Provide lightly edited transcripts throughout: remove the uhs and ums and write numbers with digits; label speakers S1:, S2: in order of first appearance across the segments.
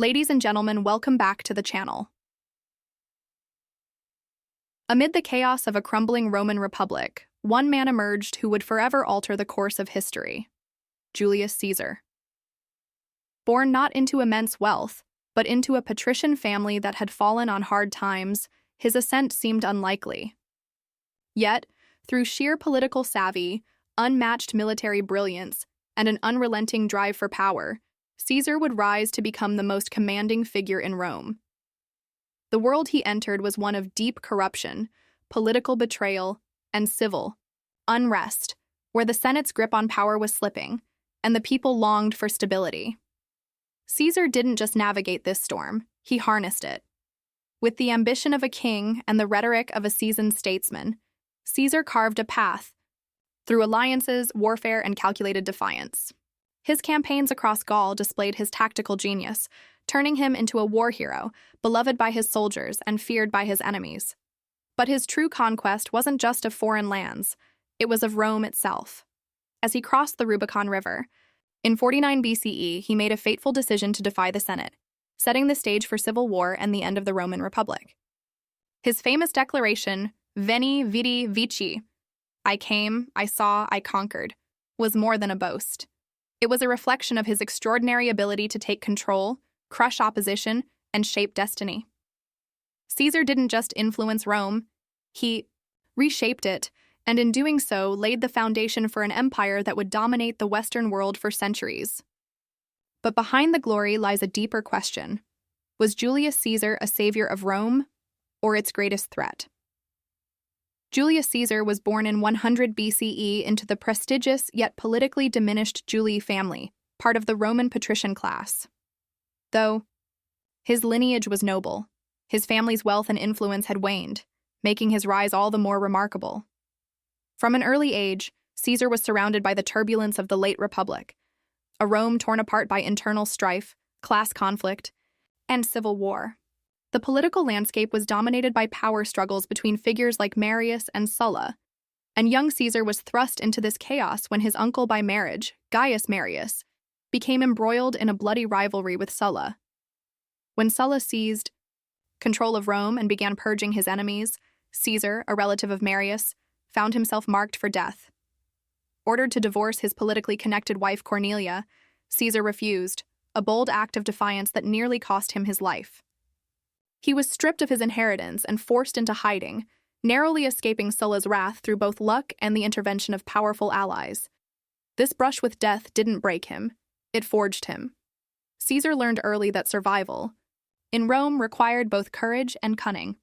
S1: Ladies and gentlemen, welcome back to the channel. Amid the chaos of a crumbling Roman Republic, one man emerged who would forever alter the course of history: Julius Caesar. Born not into immense wealth, but into a patrician family that had fallen on hard times, his ascent seemed unlikely. Yet, through sheer political savvy, unmatched military brilliance, and an unrelenting drive for power, Caesar would rise to become the most commanding figure in Rome. The world he entered was one of deep corruption, political betrayal, and civil unrest, where the Senate's grip on power was slipping, and the people longed for stability. Caesar didn't just navigate this storm, he harnessed it. With the ambition of a king and the rhetoric of a seasoned statesman, Caesar carved a path through alliances, warfare, and calculated defiance. His campaigns across Gaul displayed his tactical genius, turning him into a war hero, beloved by his soldiers and feared by his enemies. But his true conquest wasn't just of foreign lands, it was of Rome itself. As he crossed the Rubicon River, in 49 BCE, he made a fateful decision to defy the Senate, setting the stage for civil war and the end of the Roman Republic. His famous declaration, Veni, Vidi, Vici, I came, I saw, I conquered, was more than a boast. It was a reflection of his extraordinary ability to take control, crush opposition, and shape destiny. Caesar didn't just influence Rome, he reshaped it, and in doing so laid the foundation for an empire that would dominate the Western world for centuries. But behind the glory lies a deeper question. Was Julius Caesar a savior of Rome, or its greatest threat? Julius Caesar was born in 100 BCE into the prestigious yet politically diminished Julii family, part of the Roman patrician class. Though his lineage was noble, his family's wealth and influence had waned, making his rise all the more remarkable. From an early age, Caesar was surrounded by the turbulence of the late Republic, a Rome torn apart by internal strife, class conflict, and civil war. The political landscape was dominated by power struggles between figures like Marius and Sulla, and young Caesar was thrust into this chaos when his uncle by marriage, Gaius Marius, became embroiled in a bloody rivalry with Sulla. When Sulla seized control of Rome and began purging his enemies, Caesar, a relative of Marius, found himself marked for death. Ordered to divorce his politically connected wife Cornelia, Caesar refused, a bold act of defiance that nearly cost him his life. He was stripped of his inheritance and forced into hiding, narrowly escaping Sulla's wrath through both luck and the intervention of powerful allies. This brush with death didn't break him, it forged him. Caesar learned early that survival in Rome required both courage and cunning.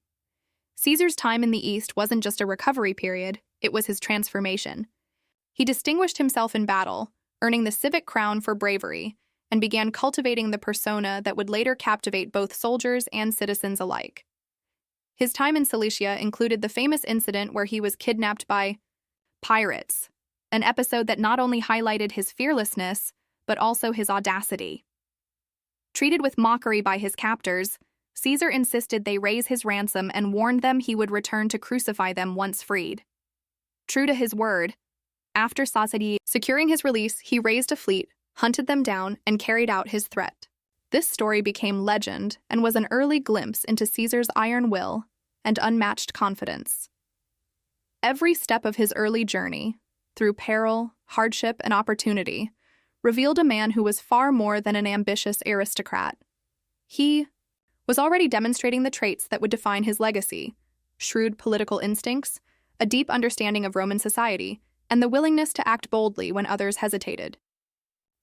S1: Caesar's time in the East wasn't just a recovery period, it was his transformation. He distinguished himself in battle, earning the civic crown for bravery, and began cultivating the persona that would later captivate both soldiers and citizens alike. His time in Cilicia included the famous incident where he was kidnapped by pirates, an episode that not only highlighted his fearlessness, but also his audacity. Treated with mockery by his captors, Caesar insisted they raise his ransom and warned them he would return to crucify them once freed. True to his word, after Sassanid securing his release, he raised a fleet, hunted them down, and carried out his threat. This story became legend and was an early glimpse into Caesar's iron will and unmatched confidence. Every step of his early journey, through peril, hardship, and opportunity, revealed a man who was far more than an ambitious aristocrat. He was already demonstrating the traits that would define his legacy: shrewd political instincts, a deep understanding of Roman society, and the willingness to act boldly when others hesitated.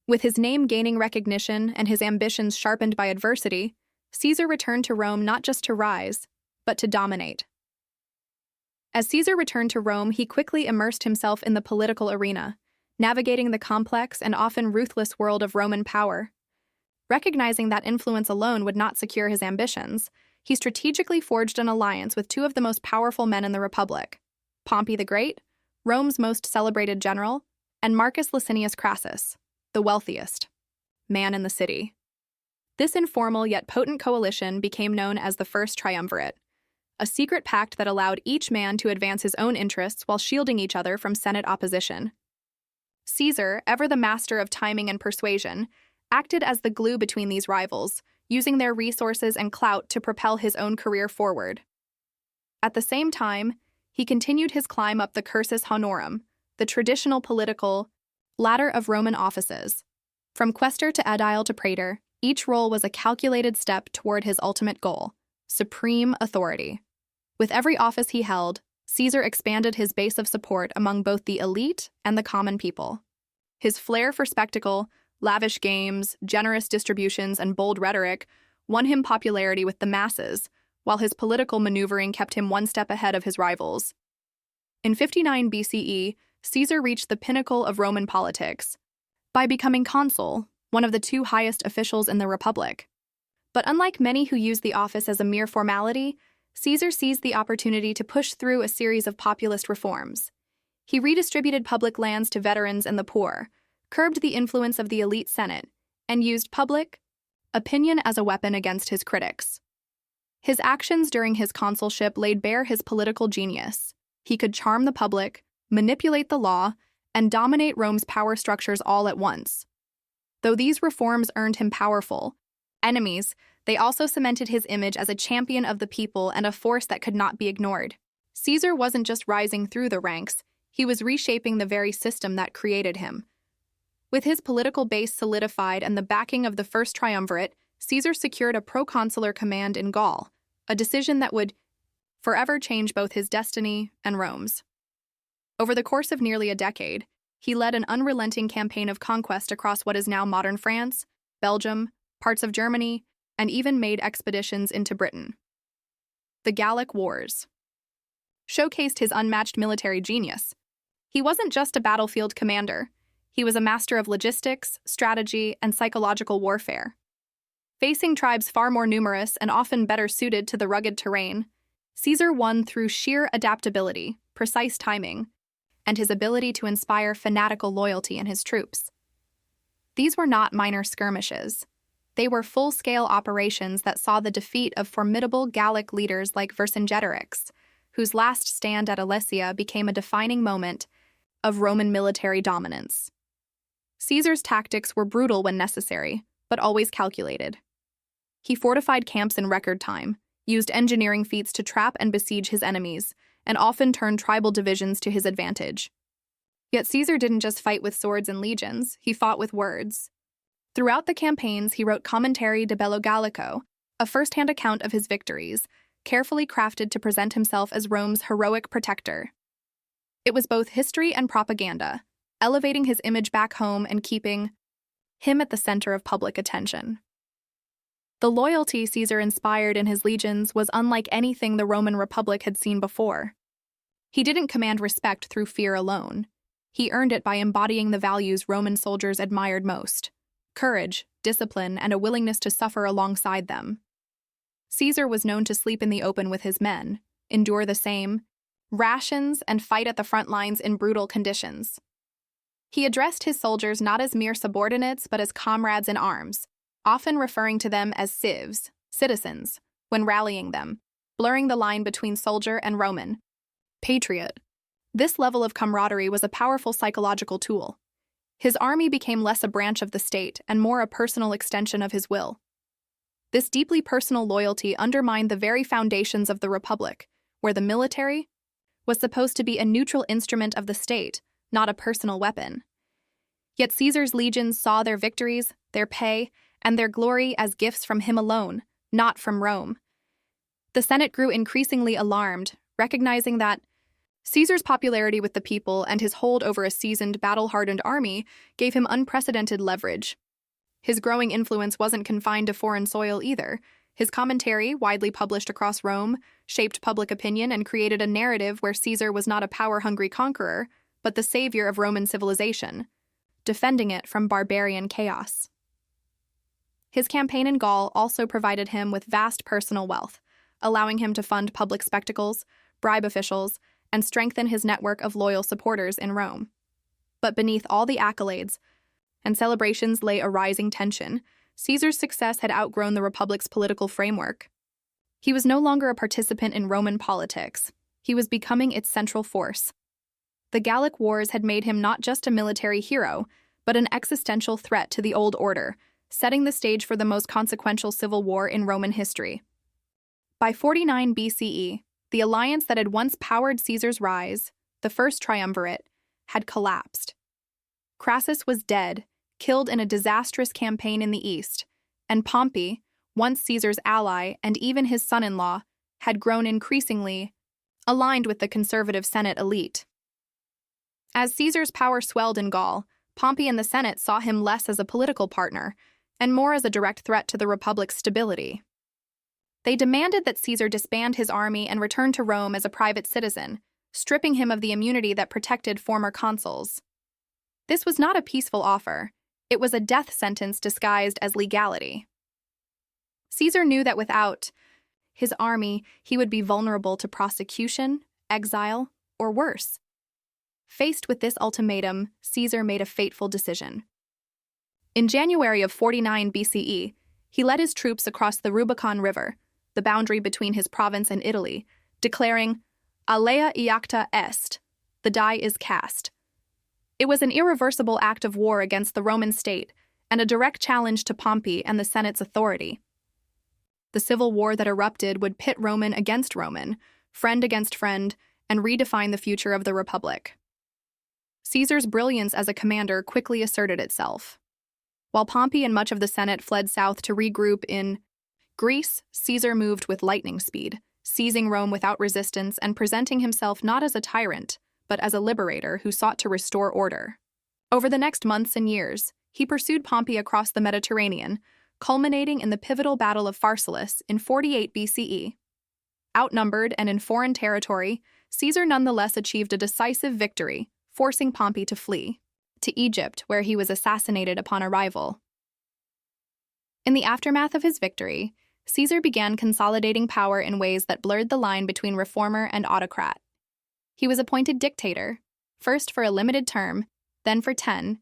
S1: With his name gaining recognition and his ambitions sharpened by adversity, Caesar returned to Rome not just to rise, but to dominate. As Caesar returned to Rome, he quickly immersed himself in the political arena, navigating the complex and often ruthless world of Roman power. Recognizing that influence alone would not secure his ambitions, he strategically forged an alliance with two of the most powerful men in the Republic: Pompey the Great, Rome's most celebrated general, and Marcus Licinius Crassus, the wealthiest man in the city. This informal yet potent coalition became known as the First Triumvirate, a secret pact that allowed each man to advance his own interests while shielding each other from Senate opposition. Caesar, ever the master of timing and persuasion, acted as the glue between these rivals, using their resources and clout to propel his own career forward. At the same time, he continued his climb up the cursus honorum, the traditional political ladder of Roman offices. From quaestor to aedile to praetor, each role was a calculated step toward his ultimate goal, supreme authority. With every office he held, Caesar expanded his base of support among both the elite and the common people. His flair for spectacle, lavish games, generous distributions, and bold rhetoric won him popularity with the masses, while his political maneuvering kept him one step ahead of his rivals. In 59 BCE, Caesar reached the pinnacle of Roman politics by becoming consul, one of the two highest officials in the Republic. But unlike many who use the office as a mere formality, Caesar seized the opportunity to push through a series of populist reforms. He redistributed public lands to veterans and the poor, curbed the influence of the elite Senate, and used public opinion as a weapon against his critics. His actions during his consulship laid bare his political genius. He could charm the public, manipulate the law, and dominate Rome's power structures all at once. Though these reforms earned him powerful enemies, they also cemented his image as a champion of the people and a force that could not be ignored. Caesar wasn't just rising through the ranks, he was reshaping the very system that created him. With his political base solidified and the backing of the first triumvirate, Caesar secured a proconsular command in Gaul, a decision that would forever change both his destiny and Rome's. Over the course of nearly a decade, he led an unrelenting campaign of conquest across what is now modern France, Belgium, parts of Germany, and even made expeditions into Britain. The Gallic Wars showcased his unmatched military genius. He wasn't just a battlefield commander. He was a master of logistics, strategy, and psychological warfare. Facing tribes far more numerous and often better suited to the rugged terrain, Caesar won through sheer adaptability, precise timing, and his ability to inspire fanatical loyalty in his troops. These were not minor skirmishes. They were full-scale operations that saw the defeat of formidable Gallic leaders like Vercingetorix, whose last stand at Alesia became a defining moment of Roman military dominance. Caesar's tactics were brutal when necessary, but always calculated. He fortified camps in record time, used engineering feats to trap and besiege his enemies, and often turned tribal divisions to his advantage. Yet Caesar didn't just fight with swords and legions, he fought with words. Throughout the campaigns, he wrote Commentary de Bello Gallico, a first-hand account of his victories, carefully crafted to present himself as Rome's heroic protector. It was both history and propaganda, elevating his image back home and keeping him at the center of public attention. The loyalty Caesar inspired in his legions was unlike anything the Roman Republic had seen before. He didn't command respect through fear alone. He earned it by embodying the values Roman soldiers admired most: courage, discipline, and a willingness to suffer alongside them. Caesar was known to sleep in the open with his men, endure the same rations, and fight at the front lines in brutal conditions. He addressed his soldiers not as mere subordinates but as comrades in arms, often referring to them as civs, citizens, when rallying them, blurring the line between soldier and Roman patriot. This level of camaraderie was a powerful psychological tool. His army became less a branch of the state and more a personal extension of his will. This deeply personal loyalty undermined the very foundations of the Republic, where the military was supposed to be a neutral instrument of the state, not a personal weapon. Yet Caesar's legions saw their victories, their pay, and their glory as gifts from him alone, not from Rome. The Senate grew increasingly alarmed, recognizing that Caesar's popularity with the people and his hold over a seasoned, battle-hardened army gave him unprecedented leverage. His growing influence wasn't confined to foreign soil either. His commentary, widely published across Rome, shaped public opinion and created a narrative where Caesar was not a power-hungry conqueror, but the savior of Roman civilization, defending it from barbarian chaos. His campaign in Gaul also provided him with vast personal wealth, allowing him to fund public spectacles, bribe officials, and strengthen his network of loyal supporters in Rome. But beneath all the accolades and celebrations lay a rising tension. Caesar's success had outgrown the Republic's political framework. He was no longer a participant in Roman politics. He was becoming its central force. The Gallic Wars had made him not just a military hero, but an existential threat to the old order, setting the stage for the most consequential civil war in Roman history. By 49 BCE, the alliance that had once powered Caesar's rise, the First Triumvirate, had collapsed. Crassus was dead, killed in a disastrous campaign in the east, and Pompey, once Caesar's ally and even his son-in-law, had grown increasingly aligned with the conservative Senate elite. As Caesar's power swelled in Gaul, Pompey and the Senate saw him less as a political partner and more as a direct threat to the Republic's stability. They demanded that Caesar disband his army and return to Rome as a private citizen, stripping him of the immunity that protected former consuls. This was not a peaceful offer. It was a death sentence disguised as legality. Caesar knew that without his army, he would be vulnerable to prosecution, exile, or worse. Faced with this ultimatum, Caesar made a fateful decision. In January of 49 BCE, he led his troops across the Rubicon River, the boundary between his province and Italy, declaring, "Alea iacta est," the die is cast. It was an irreversible act of war against the Roman state and a direct challenge to Pompey and the Senate's authority. The civil war that erupted would pit Roman against Roman, friend against friend, and redefine the future of the Republic. Caesar's brilliance as a commander quickly asserted itself. While Pompey and much of the Senate fled south to regroup in Greece, Caesar moved with lightning speed, seizing Rome without resistance and presenting himself not as a tyrant, but as a liberator who sought to restore order. Over the next months and years, he pursued Pompey across the Mediterranean, culminating in the pivotal Battle of Pharsalus in 48 BCE. Outnumbered and in foreign territory, Caesar nonetheless achieved a decisive victory, forcing Pompey to flee to Egypt, where he was assassinated upon arrival. In the aftermath of his victory, Caesar began consolidating power in ways that blurred the line between reformer and autocrat. He was appointed dictator, first for a limited term, then for 10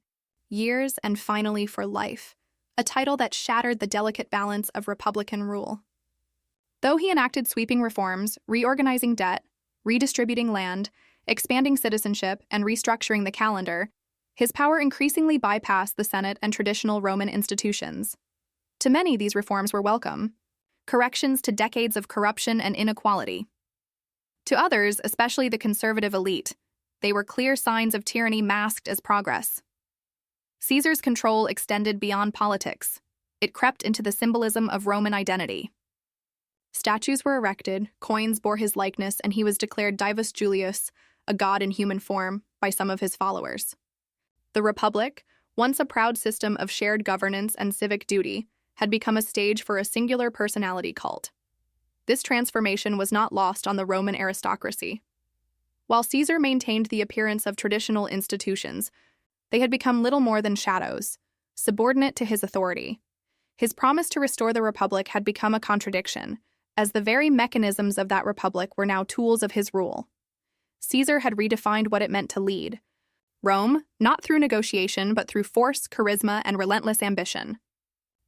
S1: years, and finally for life, a title that shattered the delicate balance of republican rule. Though he enacted sweeping reforms, reorganizing debt, redistributing land, expanding citizenship, and restructuring the calendar, his power increasingly bypassed the Senate and traditional Roman institutions. To many, these reforms were welcome, corrections to decades of corruption and inequality. To others, especially the conservative elite, they were clear signs of tyranny masked as progress. Caesar's control extended beyond politics. It crept into the symbolism of Roman identity. Statues were erected, coins bore his likeness, and he was declared Divus Julius, a god in human form, by some of his followers. The Republic, once a proud system of shared governance and civic duty, had become a stage for a singular personality cult. This transformation was not lost on the Roman aristocracy. While Caesar maintained the appearance of traditional institutions, they had become little more than shadows, subordinate to his authority. His promise to restore the Republic had become a contradiction, as the very mechanisms of that Republic were now tools of his rule. Caesar had redefined what it meant to lead Rome, not through negotiation, but through force, charisma, and relentless ambition.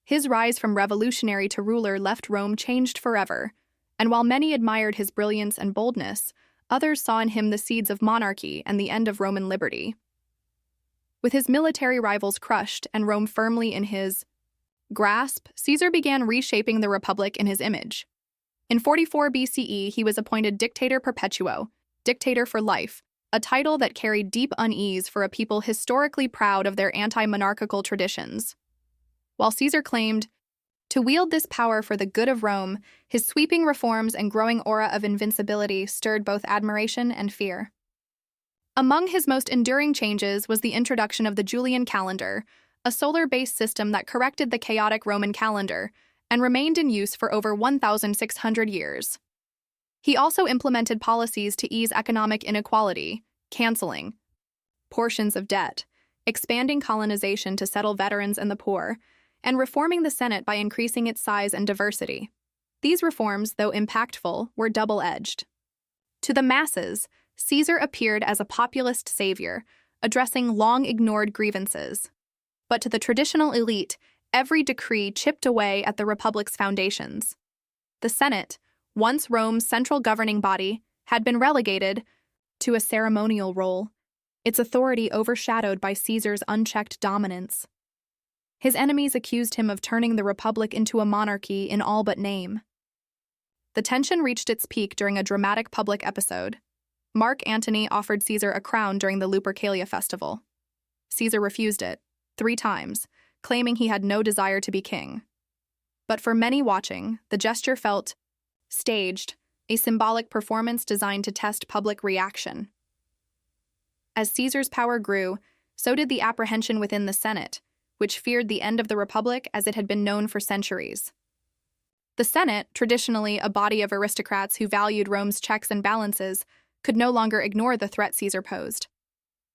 S1: His rise from revolutionary to ruler left Rome changed forever, and while many admired his brilliance and boldness, others saw in him the seeds of monarchy and the end of Roman liberty. With his military rivals crushed and Rome firmly in his grasp, Caesar began reshaping the Republic in his image. In 44 BCE, he was appointed Dictator Perpetuo, dictator for life, a title that carried deep unease for a people historically proud of their anti-monarchical traditions. While Caesar claimed to wield this power for the good of Rome, his sweeping reforms and growing aura of invincibility stirred both admiration and fear. Among his most enduring changes was the introduction of the Julian calendar, a solar-based system that corrected the chaotic Roman calendar and remained in use for over 1,600 years. He also implemented policies to ease economic inequality, canceling portions of debt, expanding colonization to settle veterans and the poor, and reforming the Senate by increasing its size and diversity. These reforms, though impactful, were double-edged. To the masses, Caesar appeared as a populist savior, addressing long-ignored grievances. But to the traditional elite, every decree chipped away at the Republic's foundations. The Senate, once Rome's central governing body, had been relegated to a ceremonial role, its authority overshadowed by Caesar's unchecked dominance. His enemies accused him of turning the Republic into a monarchy in all but name. The tension reached its peak during a dramatic public episode. Mark Antony offered Caesar a crown during the Lupercalia festival. Caesar refused it, 3 times, claiming he had no desire to be king. But for many watching, the gesture felt staged, a symbolic performance designed to test public reaction. As Caesar's power grew, so did the apprehension within the Senate, which feared the end of the Republic as it had been known for centuries. The Senate, traditionally a body of aristocrats who valued Rome's checks and balances, could no longer ignore the threat Caesar posed.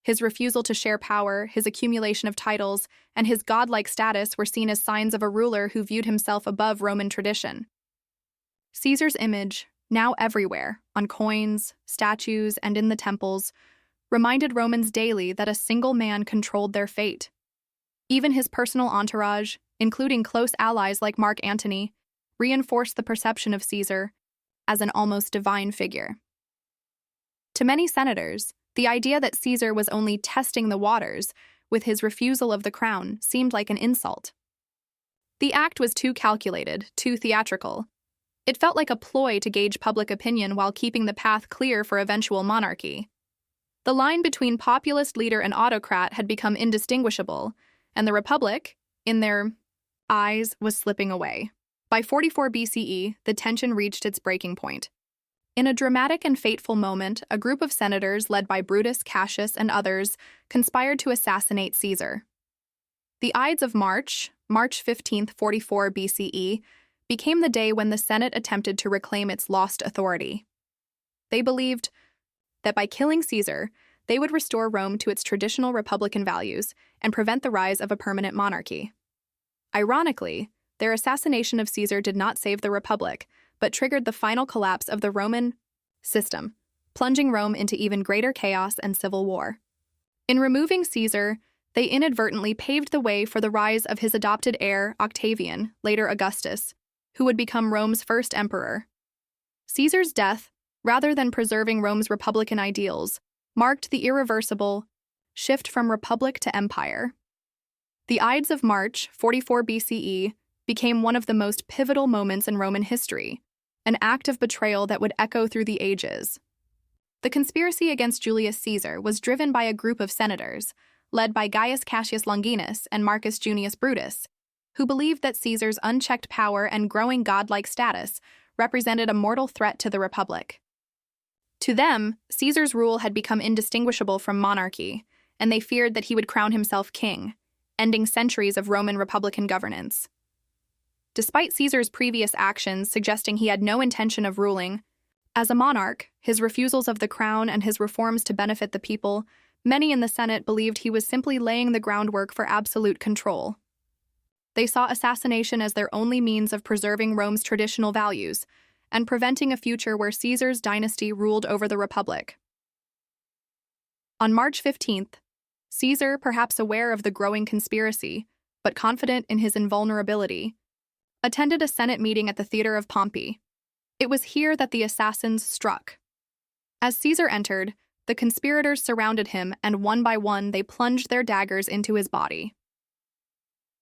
S1: His refusal to share power, his accumulation of titles, and his godlike status were seen as signs of a ruler who viewed himself above Roman tradition. Caesar's image, now everywhere, on coins, statues, and in the temples, reminded Romans daily that a single man controlled their fate. Even his personal entourage, including close allies like Mark Antony, reinforced the perception of Caesar as an almost divine figure. To many senators, the idea that Caesar was only testing the waters with his refusal of the crown seemed like an insult. The act was too calculated, too theatrical. It felt like a ploy to gauge public opinion while keeping the path clear for eventual monarchy. The line between populist leader and autocrat had become indistinguishable, and the Republic, in their eyes, was slipping away. By 44 BCE, the tension reached its breaking point. In a dramatic and fateful moment, a group of senators led by Brutus, Cassius, and others conspired to assassinate Caesar. The Ides of March, March 15, 44 BCE, became the day when the Senate attempted to reclaim its lost authority. They believed that by killing Caesar, they would restore Rome to its traditional republican values and prevent the rise of a permanent monarchy. Ironically, their assassination of Caesar did not save the Republic, but triggered the final collapse of the Roman system, plunging Rome into even greater chaos and civil war. In removing Caesar, they inadvertently paved the way for the rise of his adopted heir, Octavian, later Augustus, who would become Rome's first emperor. Caesar's death, rather than preserving Rome's republican ideals, marked the irreversible shift from republic to empire. The Ides of March, 44 BCE, became one of the most pivotal moments in Roman history, an act of betrayal that would echo through the ages. The conspiracy against Julius Caesar was driven by a group of senators, led by Gaius Cassius Longinus and Marcus Junius Brutus, who believed that Caesar's unchecked power and growing godlike status represented a mortal threat to the Republic. To them, Caesar's rule had become indistinguishable from monarchy, and they feared that he would crown himself king, ending centuries of Roman republican governance. Despite Caesar's previous actions suggesting he had no intention of ruling, as a monarch, his refusals of the crown and his reforms to benefit the people, many in the Senate believed he was simply laying the groundwork for absolute control. They saw assassination as their only means of preserving Rome's traditional values and preventing a future where Caesar's dynasty ruled over the Republic. On March 15th, Caesar, perhaps aware of the growing conspiracy, but confident in his invulnerability, attended a Senate meeting at the Theater of Pompey. It was here that the assassins struck. As Caesar entered, the conspirators surrounded him, and one by one they plunged their daggers into his body.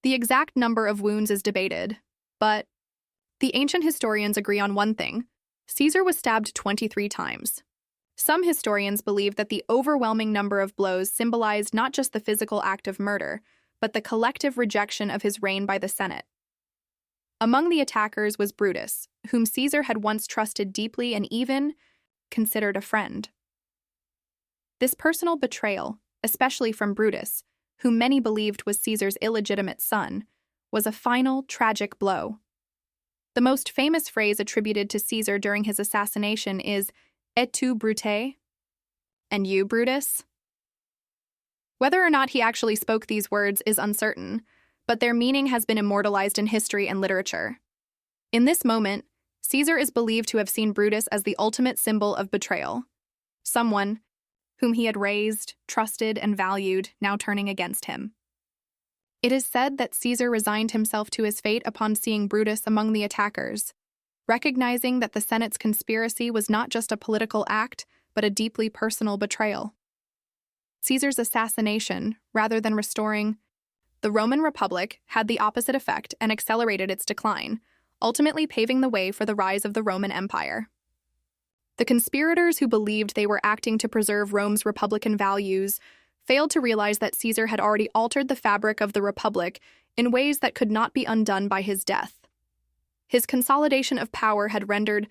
S1: The exact number of wounds is debated, but the ancient historians agree on one thing: Caesar was stabbed 23 times. Some historians believe that the overwhelming number of blows symbolized not just the physical act of murder, but the collective rejection of his reign by the Senate. Among the attackers was Brutus, whom Caesar had once trusted deeply and even considered a friend. This personal betrayal, especially from Brutus, whom many believed was Caesar's illegitimate son, was a final, tragic blow. The most famous phrase attributed to Caesar during his assassination is, "Et tu, Brute?" And you, Brutus? Whether or not he actually spoke these words is uncertain, but their meaning has been immortalized in history and literature. In this moment, Caesar is believed to have seen Brutus as the ultimate symbol of betrayal, someone whom he had raised, trusted, and valued, now turning against him. It is said that Caesar resigned himself to his fate upon seeing Brutus among the attackers, recognizing that the Senate's conspiracy was not just a political act, but a deeply personal betrayal. Caesar's assassination, rather than restoring The Roman Republic had the opposite effect and accelerated its decline, ultimately paving the way for the rise of the Roman Empire. The conspirators who believed they were acting to preserve Rome's republican values failed to realize that Caesar had already altered the fabric of the Republic in ways that could not be undone by his death. His consolidation of power had rendered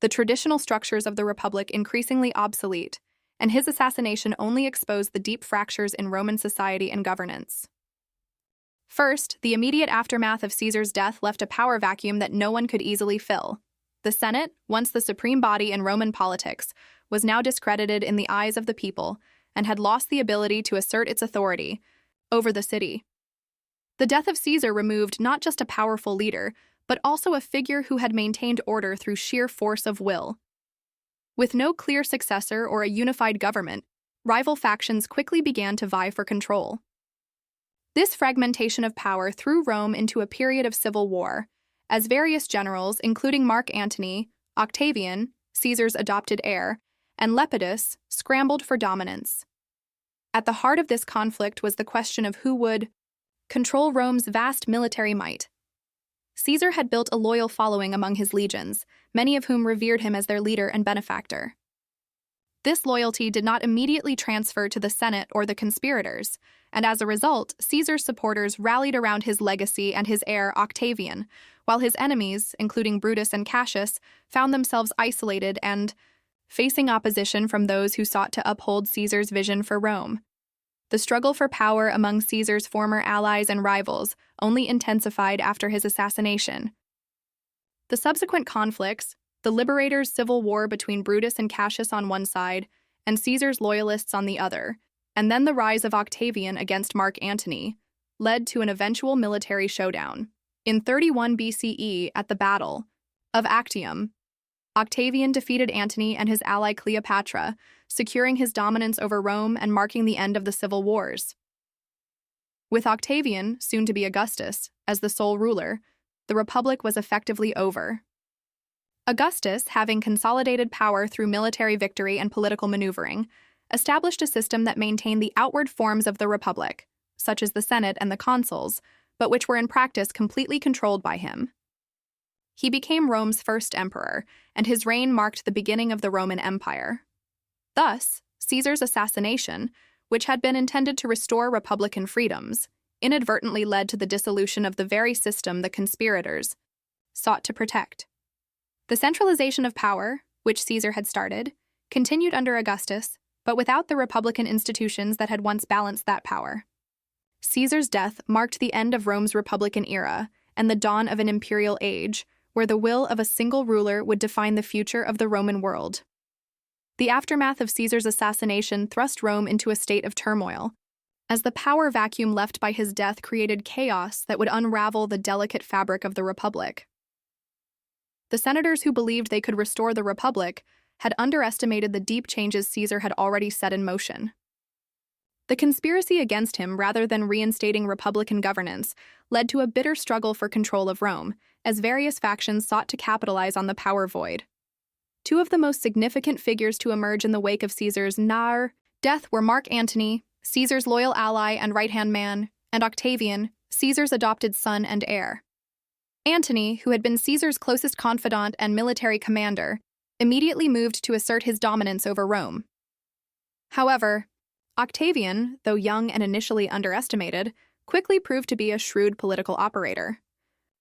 S1: the traditional structures of the Republic increasingly obsolete, and his assassination only exposed the deep fractures in Roman society and governance. First, the immediate aftermath of Caesar's death left a power vacuum that no one could easily fill. The Senate, once the supreme body in Roman politics, was now discredited in the eyes of the people and had lost the ability to assert its authority over the city. The death of Caesar removed not just a powerful leader, but also a figure who had maintained order through sheer force of will. With no clear successor or a unified government, rival factions quickly began to vie for control. This fragmentation of power threw Rome into a period of civil war, as various generals, including Mark Antony, Octavian, Caesar's adopted heir, and Lepidus, scrambled for dominance. At the heart of this conflict was the question of who would control Rome's vast military might. Caesar had built a loyal following among his legions, many of whom revered him as their leader and benefactor. This loyalty did not immediately transfer to the Senate or the conspirators, and as a result, Caesar's supporters rallied around his legacy and his heir Octavian, while his enemies, including Brutus and Cassius, found themselves isolated and facing opposition from those who sought to uphold Caesar's vision for Rome. The struggle for power among Caesar's former allies and rivals only intensified after his assassination. The subsequent conflicts, the Liberators' civil war between Brutus and Cassius on one side, and Caesar's loyalists on the other, and then the rise of Octavian against Mark Antony, led to an eventual military showdown. In 31 BCE, at the Battle of Actium, Octavian defeated Antony and his ally Cleopatra, securing his dominance over Rome and marking the end of the civil wars. With Octavian, soon to be Augustus, as the sole ruler, the Republic was effectively over. Augustus, having consolidated power through military victory and political maneuvering, established a system that maintained the outward forms of the Republic, such as the Senate and the consuls, but which were in practice completely controlled by him. He became Rome's first emperor, and his reign marked the beginning of the Roman Empire. Thus, Caesar's assassination, which had been intended to restore republican freedoms, inadvertently led to the dissolution of the very system the conspirators sought to protect. The centralization of power, which Caesar had started, continued under Augustus, but without the republican institutions that had once balanced that power. Caesar's death marked the end of Rome's republican era and the dawn of an imperial age, where the will of a single ruler would define the future of the Roman world. The aftermath of Caesar's assassination thrust Rome into a state of turmoil, as the power vacuum left by his death created chaos that would unravel the delicate fabric of the Republic. The senators who believed they could restore the Republic had underestimated the deep changes Caesar had already set in motion. The conspiracy against him, rather than reinstating republican governance, led to a bitter struggle for control of Rome, as various factions sought to capitalize on the power void. Two of the most significant figures to emerge in the wake of Caesar's death were Mark Antony, Caesar's loyal ally and right-hand man, and Octavian, Caesar's adopted son and heir. Antony, who had been Caesar's closest confidant and military commander, immediately moved to assert his dominance over Rome. However, Octavian, though young and initially underestimated, quickly proved to be a shrewd political operator.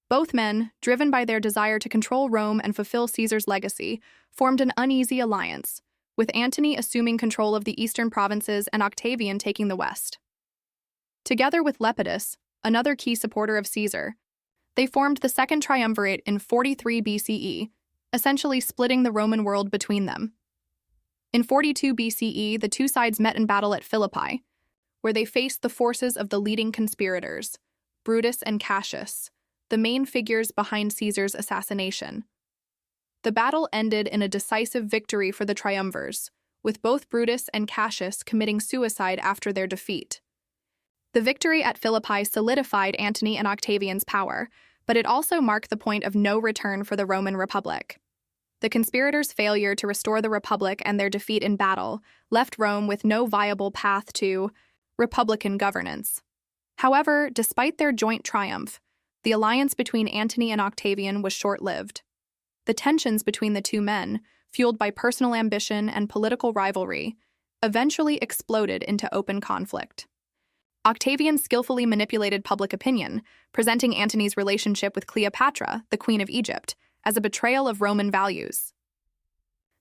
S1: Both men, driven by their desire to control Rome and fulfill Caesar's legacy, formed an uneasy alliance, with Antony assuming control of the eastern provinces and Octavian taking the west. Together with Lepidus, another key supporter of Caesar, they formed the Second Triumvirate in 43 BCE, essentially splitting the Roman world between them. In 42 BCE, the two sides met in battle at Philippi, where they faced the forces of the leading conspirators, Brutus and Cassius, the main figures behind Caesar's assassination. The battle ended in a decisive victory for the triumvirs, with both Brutus and Cassius committing suicide after their defeat. The victory at Philippi solidified Antony and Octavian's power, but it also marked the point of no return for the Roman Republic. The conspirators' failure to restore the Republic and their defeat in battle left Rome with no viable path to republican governance. However, despite their joint triumph, the alliance between Antony and Octavian was short-lived. The tensions between the two men, fueled by personal ambition and political rivalry, eventually exploded into open conflict. Octavian skillfully manipulated public opinion, presenting Antony's relationship with Cleopatra, the Queen of Egypt, as a betrayal of Roman values.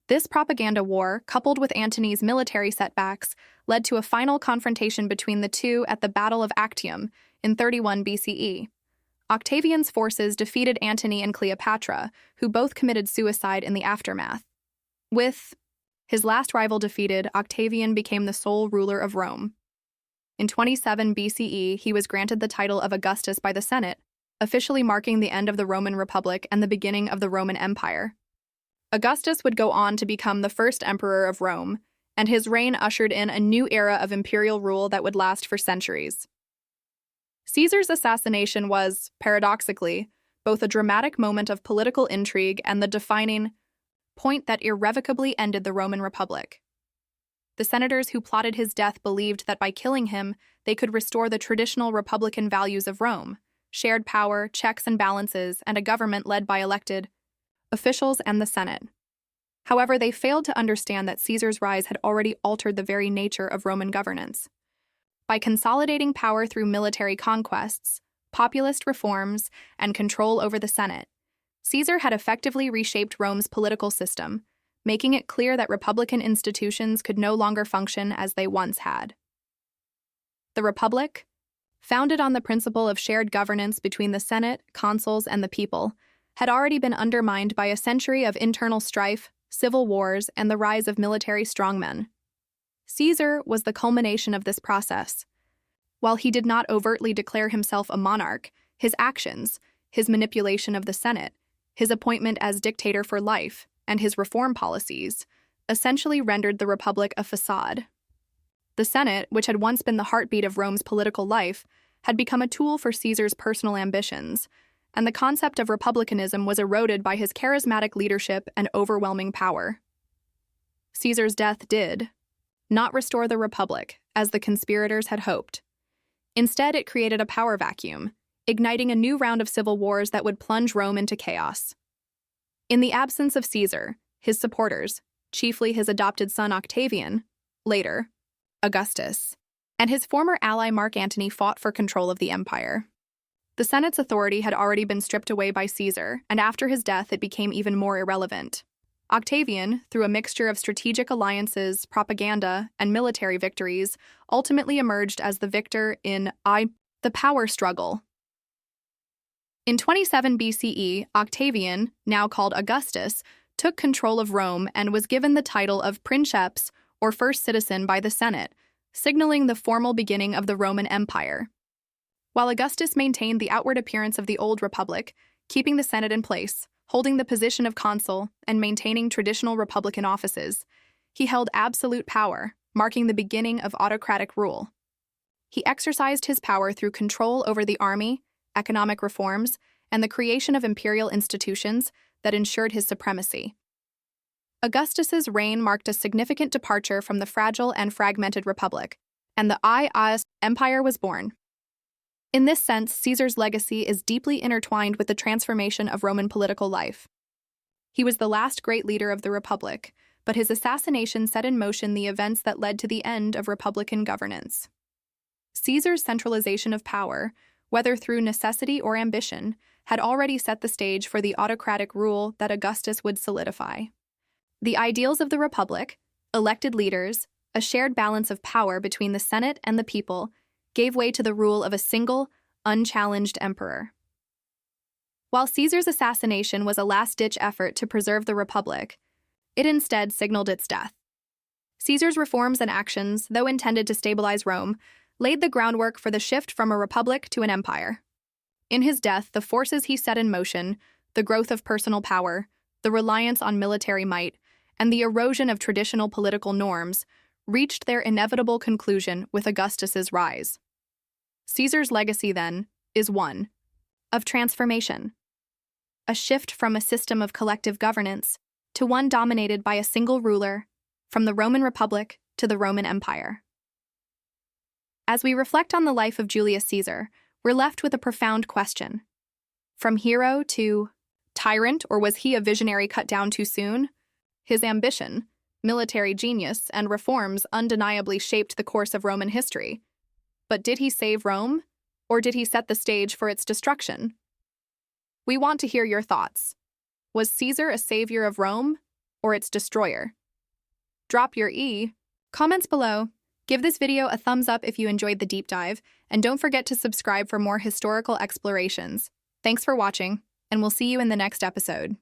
S1: This propaganda war, coupled with Antony's military setbacks, led to a final confrontation between the two at the Battle of Actium in 31 BCE. Octavian's forces defeated Antony and Cleopatra, who both committed suicide in the aftermath. With his last rival defeated, Octavian became the sole ruler of Rome. In 27 BCE, he was granted the title of Augustus by the Senate, officially marking the end of the Roman Republic and the beginning of the Roman Empire. Augustus would go on to become the first emperor of Rome, and his reign ushered in a new era of imperial rule that would last for centuries. Caesar's assassination was, paradoxically, both a dramatic moment of political intrigue and the defining point that irrevocably ended the Roman Republic. The senators who plotted his death believed that by killing him, they could restore the traditional republican values of Rome: shared power, checks and balances, and a government led by elected officials and the Senate. However, they failed to understand that Caesar's rise had already altered the very nature of Roman governance. By consolidating power through military conquests, populist reforms, and control over the Senate, Caesar had effectively reshaped Rome's political system, making it clear that republican institutions could no longer function as they once had. The Republic, founded on the principle of shared governance between the Senate, consuls, and the people, had already been undermined by a century of internal strife, civil wars, and the rise of military strongmen. Caesar was the culmination of this process. While he did not overtly declare himself a monarch, his actions, his manipulation of the Senate, his appointment as dictator for life, and his reform policies essentially rendered the Republic a facade. The Senate, which had once been the heartbeat of Rome's political life, had become a tool for Caesar's personal ambitions, and the concept of republicanism was eroded by his charismatic leadership and overwhelming power. Caesar's death did not restore the Republic, as the conspirators had hoped. Instead, it created a power vacuum, igniting a new round of civil wars that would plunge Rome into chaos. In the absence of Caesar, his supporters, chiefly his adopted son Octavian, later Augustus, and his former ally Mark Antony fought for control of the empire. The Senate's authority had already been stripped away by Caesar, and after his death it became even more irrelevant. Octavian, through a mixture of strategic alliances, propaganda, and military victories, ultimately emerged as the victor in the power struggle. In 27 BCE, Octavian, now called Augustus, took control of Rome and was given the title of princeps, or first citizen, by the Senate, signaling the formal beginning of the Roman Empire. While Augustus maintained the outward appearance of the old republic, keeping the Senate in place, holding the position of consul, and maintaining traditional republican offices, he held absolute power, marking the beginning of autocratic rule. He exercised his power through control over the army, economic reforms, and the creation of imperial institutions that ensured his supremacy. Augustus's reign marked a significant departure from the fragile and fragmented republic, and the Ides Empire was born. In this sense, Caesar's legacy is deeply intertwined with the transformation of Roman political life. He was the last great leader of the Republic, but his assassination set in motion the events that led to the end of republican governance. Caesar's centralization of power, whether through necessity or ambition, had already set the stage for the autocratic rule that Augustus would solidify. The ideals of the Republic, elected leaders, a shared balance of power between the Senate and the people, gave way to the rule of a single, unchallenged emperor. While Caesar's assassination was a last-ditch effort to preserve the Republic, it instead signaled its death. Caesar's reforms and actions, though intended to stabilize Rome, laid the groundwork for the shift from a republic to an empire. In his death, the forces he set in motion, the growth of personal power, the reliance on military might, and the erosion of traditional political norms, reached their inevitable conclusion with Augustus's rise. Caesar's legacy, then, is one of transformation, a shift from a system of collective governance to one dominated by a single ruler, from the Roman Republic to the Roman Empire. As we reflect on the life of Julius Caesar, we're left with a profound question. From hero to tyrant, or was he a visionary cut down too soon? His ambition, military genius, and reforms undeniably shaped the course of Roman history. But did he save Rome, or did he set the stage for its destruction? We want to hear your thoughts. Was Caesar a savior of Rome, or its destroyer? Drop your comments below. Give this video a thumbs up if you enjoyed the deep dive, and don't forget to subscribe for more historical explorations. Thanks for watching, and we'll see you in the next episode.